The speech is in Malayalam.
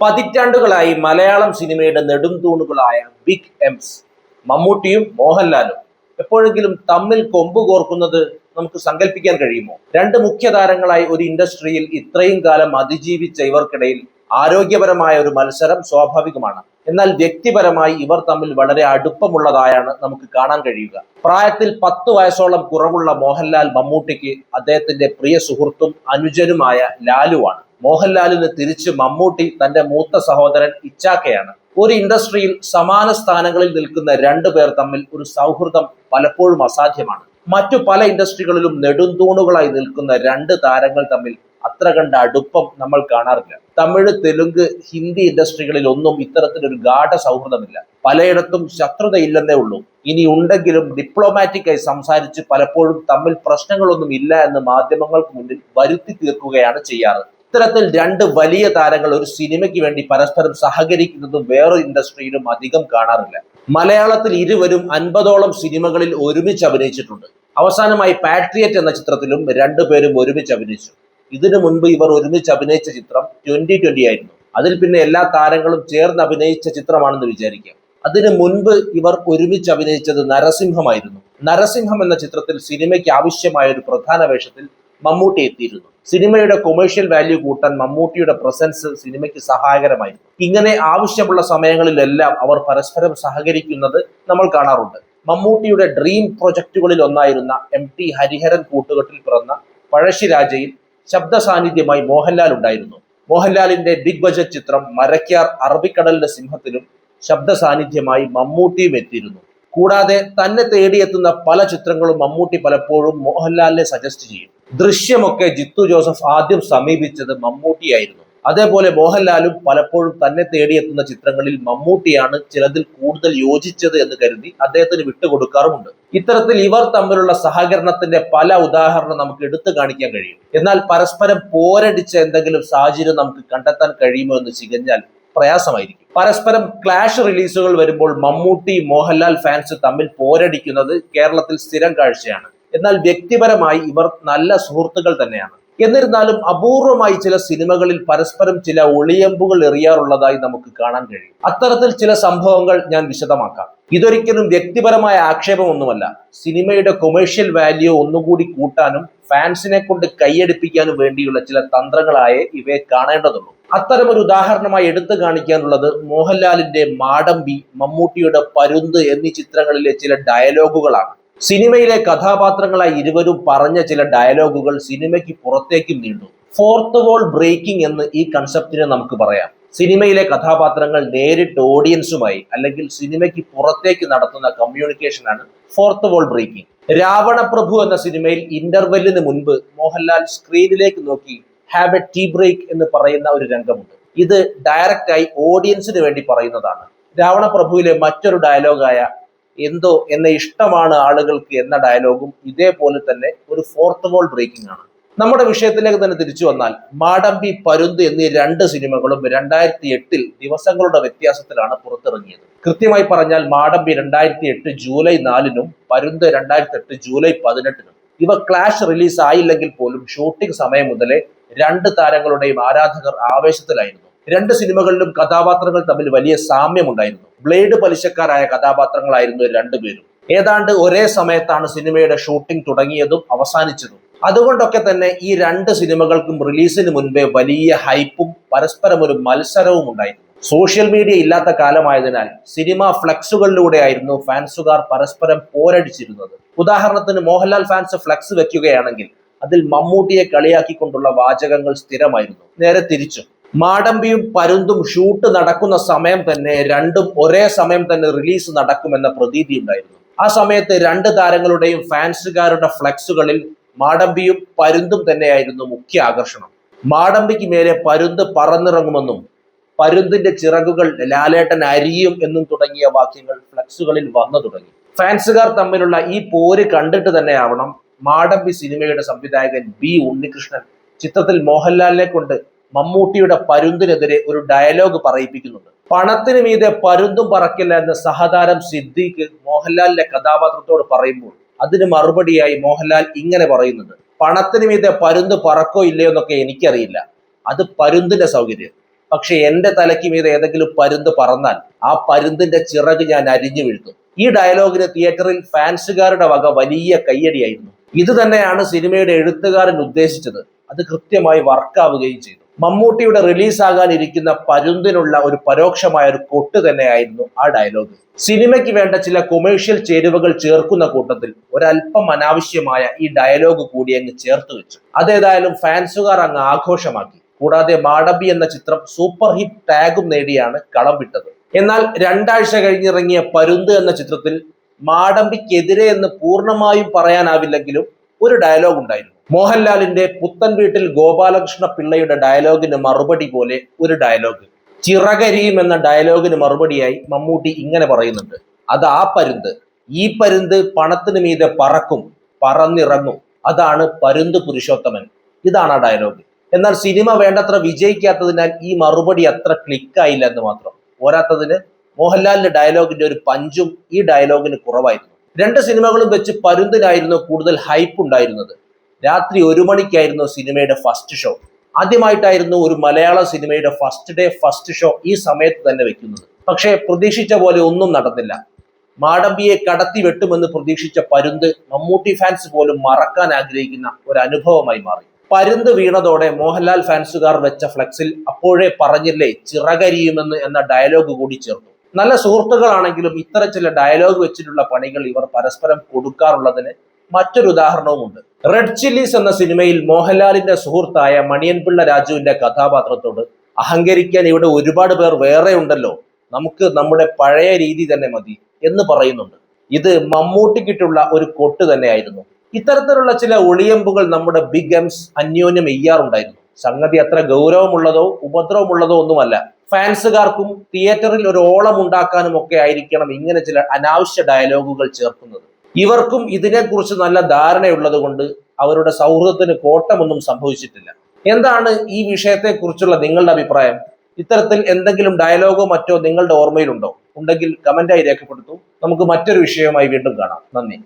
പതിറ്റാണ്ടുകളായി മലയാളം സിനിമയുടെ നെടുംതൂണുകളായ ബിഗ് എംസ് മമ്മൂട്ടിയും മോഹൻലാലും എപ്പോഴെങ്കിലും തമ്മിൽ കൊമ്പ് കോർക്കുന്നത് നമുക്ക് സങ്കല്പിക്കാൻ കഴിയുമോ? രണ്ട് മുഖ്യ താരങ്ങളായി ഒരു ഇൻഡസ്ട്രിയിൽ ഇത്രയും കാലം അതിജീവിച്ച ഇവർക്കിടയിൽ ആരോഗ്യപരമായ ഒരു മത്സരം സ്വാഭാവികമാണ്. എന്നാൽ വ്യക്തിപരമായി ഇവർ തമ്മിൽ വളരെ അടുപ്പമുള്ളതായാണ് നമുക്ക് കാണാൻ കഴിയുക. പ്രായത്തിൽ 10 വയസ്സോളം കുറവുള്ള മോഹൻലാൽ മമ്മൂട്ടിക്ക് അദ്ദേഹത്തിന്റെ പ്രിയ സുഹൃത്തും അനുജനുമായ ലാലുവാണ്. മോഹൻലാലിന് തിരിച്ച് മമ്മൂട്ടി തന്റെ മൂത്ത സഹോദരൻ ഇച്ചാക്കയാണ്. ഒരു ഇൻഡസ്ട്രിയിൽ സമാന സ്ഥാനങ്ങളിൽ നിൽക്കുന്ന രണ്ടു പേർ തമ്മിൽ ഒരു സൗഹൃദം പലപ്പോഴും അസാധ്യമാണ്. മറ്റു പല ഇൻഡസ്ട്രികളിലും നെടുന്തൂണുകളായി നിൽക്കുന്ന രണ്ട് താരങ്ങൾ തമ്മിൽ അത്ര കണ്ട അടുപ്പം നമ്മൾ കാണാറില്ല. തമിഴ്, തെലുങ്ക്, ഹിന്ദി ഇൻഡസ്ട്രികളിൽ ഒന്നും ഇത്തരത്തിലൊരു ഗാഢ സൗഹൃദമില്ല. പലയിടത്തും ശത്രുതയില്ലെന്നേ ഉള്ളൂ. ഇനി ഉണ്ടെങ്കിലും ഡിപ്ലോമാറ്റിക്കായി സംസാരിച്ച് പലപ്പോഴും തമ്മിൽ പ്രശ്നങ്ങളൊന്നും ഇല്ല എന്ന് മാധ്യമങ്ങൾക്ക് മുന്നിൽ വരുത്തി തീർക്കുകയാണ് ചെയ്യാറ്. ഇത്തരത്തിൽ രണ്ട് വലിയ താരങ്ങൾ ഒരു സിനിമയ്ക്ക് വേണ്ടി പരസ്പരം സഹകരിക്കുന്നതും വേറൊരു ഇൻഡസ്ട്രിയിലും അധികം കാണാറില്ല. മലയാളത്തിൽ ഇരുവരും 50ഓളം സിനിമകളിൽ ഒരുമിച്ച് അഭിനയിച്ചിട്ടുണ്ട്. അവസാനമായി പാട്രിയറ്റ് എന്ന ചിത്രത്തിലും രണ്ടുപേരും ഒരുമിച്ച് അഭിനയിച്ചു. ഇതിനു മുൻപ് ഇവർ ഒരുമിച്ച് അഭിനയിച്ച ചിത്രം 2020 ആയിരുന്നു. അതിൽ പിന്നെ എല്ലാ താരങ്ങളും ചേർന്ന് അഭിനയിച്ച ചിത്രമാണെന്ന് വിചാരിക്കാം. അതിനു മുൻപ് ഇവർ ഒരുമിച്ച് അഭിനയിച്ചത് നരസിംഹമായിരുന്നു. നരസിംഹം എന്ന ചിത്രത്തിൽ സിനിമയ്ക്ക് ആവശ്യമായ ഒരു പ്രധാന വേഷത്തിൽ മമ്മൂട്ടി എത്തിയിരുന്നു. സിനിമയുടെ കൊമേഴ്ഷ്യൽ വാല്യൂ കൂട്ടാൻ മമ്മൂട്ടിയുടെ പ്രസൻസ് സിനിമയ്ക്ക് സഹായകരമായിരുന്നു. ഇങ്ങനെ ആവശ്യമുള്ള സമയങ്ങളിലെല്ലാം അവർ പരസ്പരം സഹകരിക്കുന്നത് നമ്മൾ കാണാറുണ്ട്. മമ്മൂട്ടിയുടെ ഡ്രീം പ്രൊജക്ടുകളിൽ ഒന്നായിരുന്ന MT ഹരിഹരൻ കൂട്ടുകെട്ടിൽ പിറന്ന പഴശ്ശിരാജയിൽ ശബ്ദ സാന്നിധ്യമായി മോഹൻലാൽ ഉണ്ടായിരുന്നു. മോഹൻലാലിന്റെ ബിഗ് ബജറ്റ് ചിത്രം മരക്കാർ അറബിക്കടലിന്റെ സിംഹത്തിലും ശബ്ദ സാന്നിധ്യമായി മമ്മൂട്ടിയും എത്തിയിരുന്നു. കൂടാതെ തന്നെ തേടിയെത്തുന്ന പല ചിത്രങ്ങളും മമ്മൂട്ടി പലപ്പോഴും മോഹൻലാലിനെ സജസ്റ്റ് ചെയ്യും. ദൃശ്യമൊക്കെ ജിത്തു ജോസഫ് ആദ്യം സമീപിച്ചത് മമ്മൂട്ടിയായിരുന്നു. അതേപോലെ മോഹൻലാലും പലപ്പോഴും തന്നെ തേടിയെത്തുന്ന ചിത്രങ്ങളിൽ മമ്മൂട്ടിയാണ് ചിലതിൽ കൂടുതൽ യോജിച്ചത് എന്ന് കരുതി അദ്ദേഹത്തിന് വിട്ടുകൊടുക്കാറുമുണ്ട്. ഇത്തരത്തിൽ ഇവർ തമ്മിലുള്ള സഹകരണത്തിന്റെ പല ഉദാഹരണം നമുക്ക് എടുത്തു കാണിക്കാൻ കഴിയും. എന്നാൽ പരസ്പരം പോരടിച്ച എന്തെങ്കിലും സാഹചര്യം നമുക്ക് കണ്ടെത്താൻ കഴിയുമോ എന്ന് ചികഞ്ഞാൽ പ്രയാസമായിരിക്കും. പരസ്പരം ക്ലാഷ് റിലീസുകൾ വരുമ്പോൾ മമ്മൂട്ടി മോഹൻലാൽ ഫാൻസ് തമ്മിൽ പോരടിക്കുന്നത് കേരളത്തിൽ സ്ഥിരം കാഴ്ചയാണ്. എന്നാൽ വ്യക്തിപരമായി ഇവർ നല്ല സുഹൃത്തുക്കൾ തന്നെയാണ്. എന്നിരുന്നാലും അപൂർവമായി ചില സിനിമകളിൽ പരസ്പരം ചില ഒളിയമ്പുകൾ എറിയാറുള്ളതായി നമുക്ക് കാണാൻ കഴിയും. അത്തരത്തിൽ ചില സംഭവങ്ങൾ ഞാൻ വിശദമാക്കാം. ഇതൊരിക്കലും വ്യക്തിപരമായ ആക്ഷേപമൊന്നുമല്ല. സിനിമയുടെ കൊമേഴ്ഷ്യൽ വാല്യൂ ഒന്നുകൂടി കൂട്ടാനും ഫാൻസിനെ കൊണ്ട് കൈയടിപ്പിക്കാനും വേണ്ടിയുള്ള ചില തന്ത്രങ്ങളായേ ഇവയെ കാണേണ്ടതുള്ളൂ. അത്തരമൊരു ഉദാഹരണമായി എടുത്തു കാണിക്കാനുള്ളത് മോഹൻലാലിന്റെ മാടമ്പി, മമ്മൂട്ടിയുടെ പരുന്ത് എന്നീ ചിത്രങ്ങളിലെ ചില ഡയലോഗുകളാണ്. സിനിമയിലെ കഥാപാത്രങ്ങളായി ഇരുവരും പറഞ്ഞ ചില ഡയലോഗുകൾ സിനിമയ്ക്ക് പുറത്തേക്കും നീണ്ടു. ഫോർത്ത് വോൾ ബ്രേക്കിംഗ് എന്ന് ഈ കൺസെപ്റ്റിനെ നമുക്ക് പറയാം. സിനിമയിലെ കഥാപാത്രങ്ങൾ നേരിട്ട് ഓഡിയൻസുമായി അല്ലെങ്കിൽ സിനിമയ്ക്ക് പുറത്തേക്ക് നടത്തുന്ന കമ്മ്യൂണിക്കേഷനാണ് ഫോർത്ത് വോൾ ബ്രേക്കിംഗ്. രാവണപ്രഭു എന്ന സിനിമയിൽ ഇന്റർവെല്ലിന് മുൻപ് മോഹൻലാൽ സ്ക്രീനിലേക്ക് നോക്കി ഹാവ് എ ടീ ബ്രേക്ക് എന്ന് പറയുന്ന ഒരു രംഗമുണ്ട്. ഇത് ഡയറക്റ്റായി ഓഡിയൻസിന് വേണ്ടി പറയുന്നതാണ്. രാവണപ്രഭുവിലെ മറ്റൊരു ഡയലോഗായ എന്തോ എന്നെ ഇഷ്ടമാണ് ആളുകൾക്ക് എന്ന ഡയലോഗും ഇതേപോലെ തന്നെ ഒരു ഫോർത്ത് വോൾ ബ്രേക്കിംഗ് ആണ്. നമ്മുടെ വിഷയത്തിലേക്ക് തന്നെ തിരിച്ചു വന്നാൽ മാടമ്പി, പരുന്ത് എന്നീ രണ്ട് സിനിമകളും 2008 ദിവസങ്ങളുടെ വ്യത്യാസത്തിലാണ് പുറത്തിറങ്ങിയത്. കൃത്യമായി പറഞ്ഞാൽ മാടമ്പി 2008 ജൂലൈ 4-നും പരുന്ത് 2008 ജൂലൈ 18-നും. ഇവ ക്ലാഷ് റിലീസ് ആയില്ലെങ്കിൽ പോലും ഷൂട്ടിംഗ് സമയം മുതലേ രണ്ട് താരങ്ങളുടെയും ആരാധകർ ആവേശത്തിലായിരുന്നു. രണ്ട് സിനിമകളിലും കഥാപാത്രങ്ങൾ തമ്മിൽ വലിയ സാമ്യമുണ്ടായിരുന്നു. ബ്ലേഡ് പലിശക്കാരായ കഥാപാത്രങ്ങളായിരുന്നു രണ്ടുപേരും. ഏതാണ്ട് ഒരേ സമയത്താണ് സിനിമയുടെ ഷൂട്ടിംഗ് തുടങ്ങിയതും അവസാനിച്ചതും. അതുകൊണ്ടൊക്കെ തന്നെ ഈ രണ്ട് സിനിമകൾക്കും റിലീസിന് മുൻപേ വലിയ ഹൈപ്പും പരസ്പരം ഒരു മത്സരവും ഉണ്ടായിരുന്നു. സോഷ്യൽ മീഡിയ ഇല്ലാത്ത കാലമായതിനാൽ സിനിമ ഫ്ലക്സുകളിലൂടെ ആയിരുന്നു ഫാൻസുകാർ പരസ്പരം പോരടിച്ചിരുന്നത്. ഉദാഹരണത്തിന് മോഹൻലാൽ ഫാൻസ് ഫ്ലക്സ് വെക്കുകയാണെങ്കിൽ അതിൽ മമ്മൂട്ടിയെ കളിയാക്കിക്കൊണ്ടുള്ള വാചകങ്ങൾ സ്ഥിരമായിരുന്നു. നേരെ തിരിച്ചും മാടമ്പിയും പരുന്തും ഷൂട്ട് നടക്കുന്ന സമയം തന്നെ രണ്ടും ഒരേ സമയം തന്നെ റിലീസ് നടക്കുമെന്ന പ്രതീതി ഉണ്ടായിരുന്നു. ആ സമയത്ത് രണ്ട് താരങ്ങളുടെയും ഫാൻസുകാരുടെ ഫ്ലക്സുകളിൽ മാടമ്പിയും പരുന്തും തന്നെയായിരുന്നു മുഖ്യ ആകർഷണം. മാടമ്പിക്ക് മേലെ പരുന്ത് പറന്നിറങ്ങുമെന്നും പരുന്തിന്റെ ചിറകുകൾ ലാലേട്ടൻ അരിയും എന്നും തുടങ്ങിയ വാക്യങ്ങൾ ഫ്ലക്സുകളിൽ വന്നു തുടങ്ങി. ഫാൻസുകാർ തമ്മിലുള്ള ഈ പോര് കണ്ടിട്ട് തന്നെയാവണം മാടമ്പി സിനിമയുടെ സംവിധായകൻ B. ഉണ്ണികൃഷ്ണൻ ചിത്രത്തിൽ മോഹൻലാലിനെ കൊണ്ട് മമ്മൂട്ടിയുടെ പരുന്തിനെതിരെ ഒരു ഡയലോഗ് പറയിപ്പിക്കുന്നുണ്ട്. പണത്തിന് മീതെ പരുന്തും പറക്കില്ല എന്ന് സഹതാരം സിദ്ദീഖ് മോഹൻലാലിന്റെ കഥാപാത്രത്തോട് പറയുമ്പോൾ അതിന് മറുപടിയായി മോഹൻലാൽ ഇങ്ങനെ പറയുന്നുണ്ട്: പണത്തിന് മീതെ പരുന്ത് പറക്കോ ഇല്ലയോ എന്നൊക്കെ എനിക്കറിയില്ല, അത് പരുന്തിന്റെ സൗകര്യം. പക്ഷെ എന്റെ തലയ്ക്ക് മീതെ ഏതെങ്കിലും പരുന്ത് പറന്നാൽ ആ പരുന്തിന്റെ ചിറക് ഞാൻ അരിഞ്ഞു വീഴ്ത്തും. ഈ ഡയലോഗിന് തിയേറ്ററിൽ ഫാൻസുകാരുടെ വക വലിയ കയ്യടിയായിരുന്നു. ഇത് തന്നെയാണ് സിനിമയുടെ എഴുത്തുകാരൻ ഉദ്ദേശിച്ചത്. അത് കൃത്യമായി വർക്കാവുകയും ചെയ്തു. മമ്മൂട്ടിയുടെ റിലീസാകാനിരിക്കുന്ന പരുന്തിനുള്ള ഒരു പരോക്ഷമായ ഒരു കൊട്ട് തന്നെയായിരുന്നു ആ ഡയലോഗ്. സിനിമയ്ക്ക് വേണ്ട ചില കൊമേഴ്ഷ്യൽ ചേരുവകൾ ചേർക്കുന്ന കൂട്ടത്തിൽ ഒരല്പം അനാവശ്യമായ ഈ ഡയലോഗ് കൂടി അങ്ങ് ചേർത്ത് വെച്ചു. അതേതായാലും ഫാൻസുകാർ അങ്ങ് ആഘോഷമാക്കി. കൂടാതെ മാടമ്പി എന്ന ചിത്രം സൂപ്പർ ഹിറ്റ് ടാഗും നേടിയാണ് കളം വിട്ടത്. എന്നാൽ 2 ആഴ്ച കഴിഞ്ഞിറങ്ങിയ പരുന്ത് എന്ന ചിത്രത്തിൽ മാടമ്പിക്കെതിരെ എന്ന് പൂർണ്ണമായും പറയാനാവില്ലെങ്കിലും ഒരു ഡയലോഗ് ഉണ്ടായിരുന്നു. മോഹൻലാലിന്റെ പുത്തൻ വീട്ടിൽ ഗോപാലകൃഷ്ണ പിള്ളയുടെ ഡയലോഗിന് മറുപടി പോലെ ഒരു ഡയലോഗ്. ചിറകരിയും എന്ന ഡയലോഗിന് മറുപടിയായി മമ്മൂട്ടി ഇങ്ങനെ പറയുന്നുണ്ട്: അത് ആ പരുന്ത്, ഈ പരുന്ത് പണത്തിന് മീതെ പറക്കും, പറന്നിറങ്ങും, അതാണ് പരുന്ത് പുരുഷോത്തമൻ. ഇതാണ് ആ ഡയലോഗ്. എന്നാൽ സിനിമ വേണ്ടത്ര വിജയിക്കാത്തതിനാൽ ഈ മറുപടി അത്ര ക്ലിക്കായില്ല എന്ന് മാത്രം. പോരാത്തതിന് മോഹൻലാലിന്റെ ഡയലോഗിന്റെ ഒരു പഞ്ചും ഈ ഡയലോഗിന് കുറവായിരുന്നു. 2 സിനിമകളും വെച്ച് പരുന്തിനായിരുന്നു കൂടുതൽ ഹൈപ്പ് ഉണ്ടായിരുന്നത്. രാത്രി 1 മണിക്കായിരുന്നു സിനിമയുടെ ഫസ്റ്റ് ഷോ. ആദ്യമായിട്ടായിരുന്നു ഒരു മലയാള സിനിമയുടെ ഫസ്റ്റ് ഡേ ഫസ്റ്റ് ഷോ ഈ സമയത്ത് തന്നെ വെക്കുന്നത്. പക്ഷേ പ്രതീക്ഷിച്ച പോലെ ഒന്നും നടന്നില്ല. മാടമ്പിയെ കടത്തി വെട്ടുമെന്ന് പ്രതീക്ഷിച്ച പരുന്ത് മമ്മൂട്ടി ഫാൻസ് പോലും മറക്കാൻ ആഗ്രഹിക്കുന്ന ഒരു അനുഭവമായി മാറി. പരുന്ത് വീണതോടെ മോഹൻലാൽ ഫാൻസുകാർ വെച്ച ഫ്ലെക്സിൽ അപ്പോഴേ പറഞ്ഞില്ലേ ചിറകരിയുമെന്ന് എന്ന ഡയലോഗ് കൂടി ചേർത്തു. നല്ല സുഹൃത്തുക്കളാണെങ്കിലും ഇത്തരം ചില ഡയലോഗ് വെച്ചിട്ടുള്ള പണികൾ ഇവർ പരസ്പരം കൊടുക്കാറുള്ളതിന് മറ്റൊരു ഉദാഹരണവുമുണ്ട്. റെഡ് ചില്ലീസ് എന്ന സിനിമയിൽ മോഹൻലാലിന്റെ സുഹൃത്തായ മണിയൻപിള്ള രാജുവിന്റെ കഥാപാത്രത്തോട് അഹങ്കരിക്കാൻ ഇവിടെ ഒരുപാട് പേർ വേറെ ഉണ്ടല്ലോ, നമുക്ക് നമ്മുടെ പഴയ രീതി തന്നെ മതി എന്ന് പറയുന്നുണ്ട്. ഇത് മമ്മൂട്ടിക്കിട്ടുള്ള ഒരു കൊട്ട് തന്നെയായിരുന്നു. ഇത്തരത്തിലുള്ള ചില ഒളിയമ്പുകൾ നമ്മുടെ ബിഗ് എംസ് അന്യോന്യം എയ്യാറുണ്ടായിരുന്നു. സംഗതി അത്ര ഗൗരവമുള്ളതോ ഉപദ്രവമുള്ളതോ ഒന്നുമല്ല. ഫാൻസുകാർക്കും തിയേറ്ററിൽ ഒരു ഓളം ഉണ്ടാക്കാനും ഒക്കെ ആയിരിക്കണം ഇങ്ങനെ ചില അനാവശ്യ ഡയലോഗുകൾ ചേർക്കുന്നത്. ഇവർക്കും ഇതിനെക്കുറിച്ച് നല്ല ധാരണയുള്ളത് കൊണ്ട് അവരുടെ സൗഹൃദത്തിന് കോട്ടമൊന്നും സംഭവിച്ചിട്ടില്ല. എന്താണ് ഈ വിഷയത്തെക്കുറിച്ചുള്ള നിങ്ങളുടെ അഭിപ്രായം? ഇത്തരത്തിൽ എന്തെങ്കിലും ഡയലോഗോ മറ്റോ നിങ്ങളുടെ ഓർമ്മയിലുണ്ടോ? ഉണ്ടെങ്കിൽ കമന്റായി രേഖപ്പെടുത്തൂ. നമുക്ക് മറ്റൊരു വിഷയവുമായി വീണ്ടും കാണാം. നന്ദി.